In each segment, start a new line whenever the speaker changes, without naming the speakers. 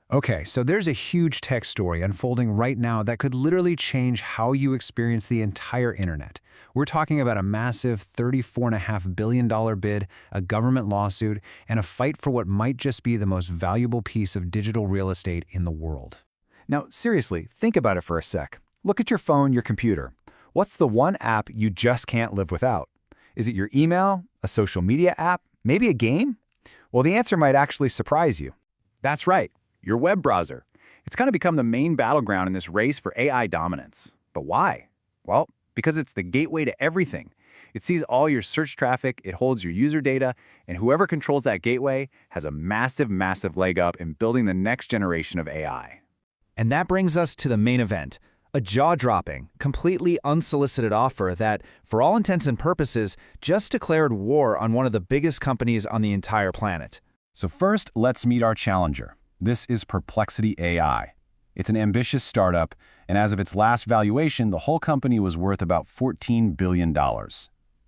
Okay, so there's a huge tech story unfolding right now that could literally change how you experience the entire internet. We're talking about a massive $34.5 billion bid, a government lawsuit, and a fight for what might just be the most valuable piece of digital real estate in the world.
Now, seriously, think about it for a sec. Look at your phone, your computer. What's the one app you just can't live without? Is it your email, a social media app, maybe a game? Well, the answer might actually surprise you. That's right, your web browser. It's kind of become the main battleground in this race for AI dominance. But why? Well, because it's the gateway to everything. It sees all your search traffic, it holds your user data, and whoever controls that gateway has a massive leg up in building the next generation of AI. And that brings us to the main event, a jaw-dropping, completely unsolicited offer that, for all intents and purposes, just declared war on one of the biggest companies on the entire planet.
So first, let's meet our challenger. This is Perplexity AI. It's an ambitious startup, and as of its last valuation, the whole company was worth about $14 billion.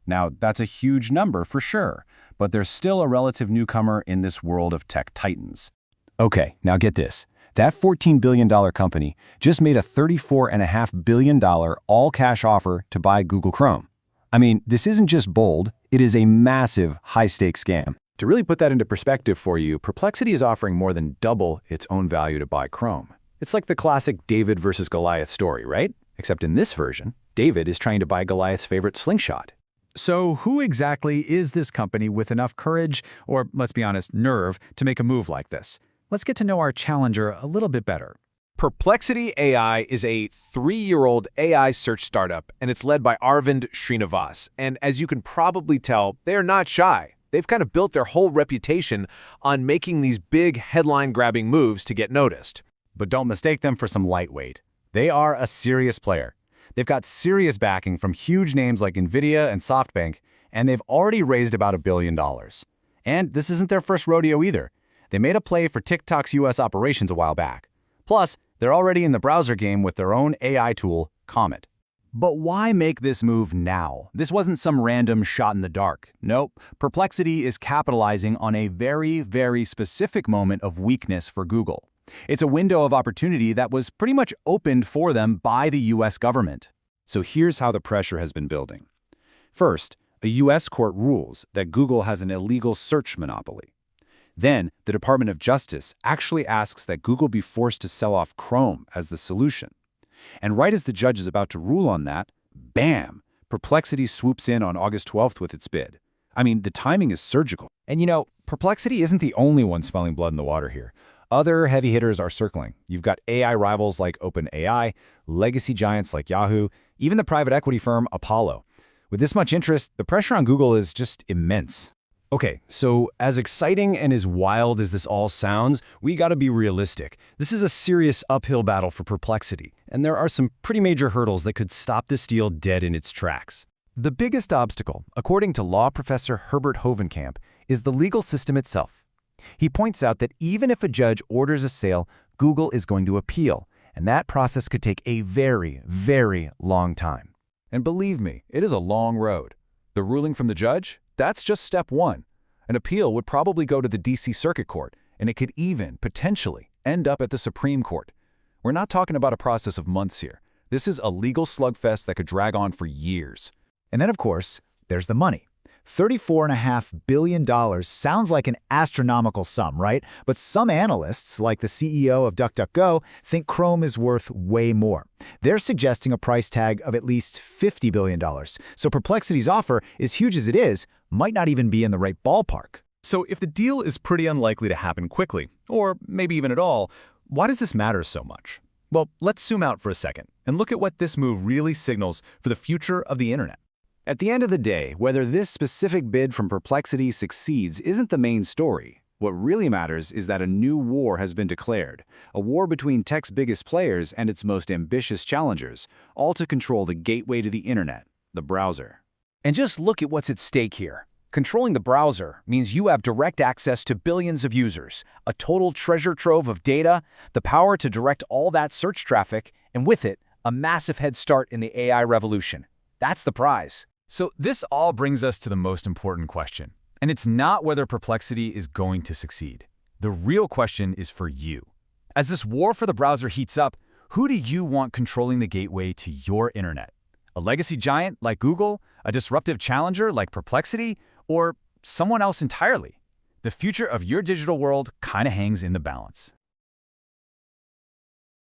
Now, that's a huge number for sure, but they're still a relative newcomer in this world of tech titans. Okay, now get this. That $14 billion company just made a $34.5 billion all-cash offer to buy Google Chrome. I mean, this isn't just bold, it is a massive, high-stakes scam.
To really put that into perspective for you, Perplexity is offering more than double its own value to buy Chrome. It's like the classic David versus Goliath story, right? Except in this version, David is trying to buy Goliath's favorite slingshot.
So who exactly is this company with enough courage, or let's be honest, nerve, to make a move like this? Let's get to know our challenger a little bit better.
Perplexity AI is a 3-year-old AI search startup, and it's led by Aravind Srinivas. And as you can probably tell, they are not shy. They've kind of built their whole reputation on making these big headline-grabbing moves to get noticed.
But don't mistake them for some lightweight. They are a serious player. They've got serious backing from huge names like NVIDIA and SoftBank, and they've already raised about $1 billion. And this isn't their first rodeo either. They made a play for TikTok's US operations a while back. Plus, they're already in the browser game with their own AI tool, Comet. But why make this move now? This wasn't some random shot in the dark. Nope, Perplexity is capitalizing on a very specific moment of weakness for Google. It's a window of opportunity that was pretty much opened for them by the US government. So here's how the pressure has been building. First, a US court rules that Google has an illegal search monopoly. Then, the Department of Justice actually asks that Google be forced to sell off Chrome as the solution. And right as the judge is about to rule on that, bam! Perplexity swoops in on August 12th with its bid. I mean, the timing is surgical. And you know, Perplexity isn't the only one smelling blood in the water here. Other heavy hitters are circling. You've got AI rivals like OpenAI, legacy giants like Yahoo, even the private equity firm Apollo. With this much interest, the pressure on Google is just immense.
Okay, so as exciting and as wild as this all sounds, we gotta be realistic. This is a serious uphill battle for Perplexity, and there are some pretty major hurdles that could stop this deal dead in its tracks.
The biggest obstacle, according to law professor Herbert Hovenkamp, is the legal system itself. He points out that even if a judge orders a sale, Google is going to appeal, and that process could take a very long time. And believe me, it is a long road. The ruling from the judge? That's just step one. An appeal would probably go to the DC Circuit Court, and it could even, potentially, end up at the Supreme Court. We're not talking about a process of months here. This is a legal slugfest that could drag on for years.
And then, of course, there's the money. $34.5 billion sounds like an astronomical sum, right? But some analysts, like the CEO of DuckDuckGo, think Chrome is worth way more. They're suggesting a price tag of at least $50 billion. So Perplexity's offer, as huge as it is, might not even be in the right ballpark.
So if the deal is pretty unlikely to happen quickly, or maybe even at all, why does this matter so much? Well, let's zoom out for a second and look at what this move really signals for the future of the internet.
At the end of the day, whether this specific bid from Perplexity succeeds isn't the main story. What really matters is that a new war has been declared, a war between tech's biggest players and its most ambitious challengers, all to control the gateway to the internet, the browser.
And just look at what's at stake here. Controlling the browser means you have direct access to billions of users, a total treasure trove of data, the power to direct all that search traffic, and with it, a massive head start in the AI revolution. That's the prize.
So this all brings us to the most important question. And it's not whether Perplexity is going to succeed. The real question is for you.
As this war for the browser heats up, who do you want controlling the gateway to your internet? A legacy giant like Google, a disruptive challenger like Perplexity, or someone else entirely? The future of your digital world kind of hangs in the balance.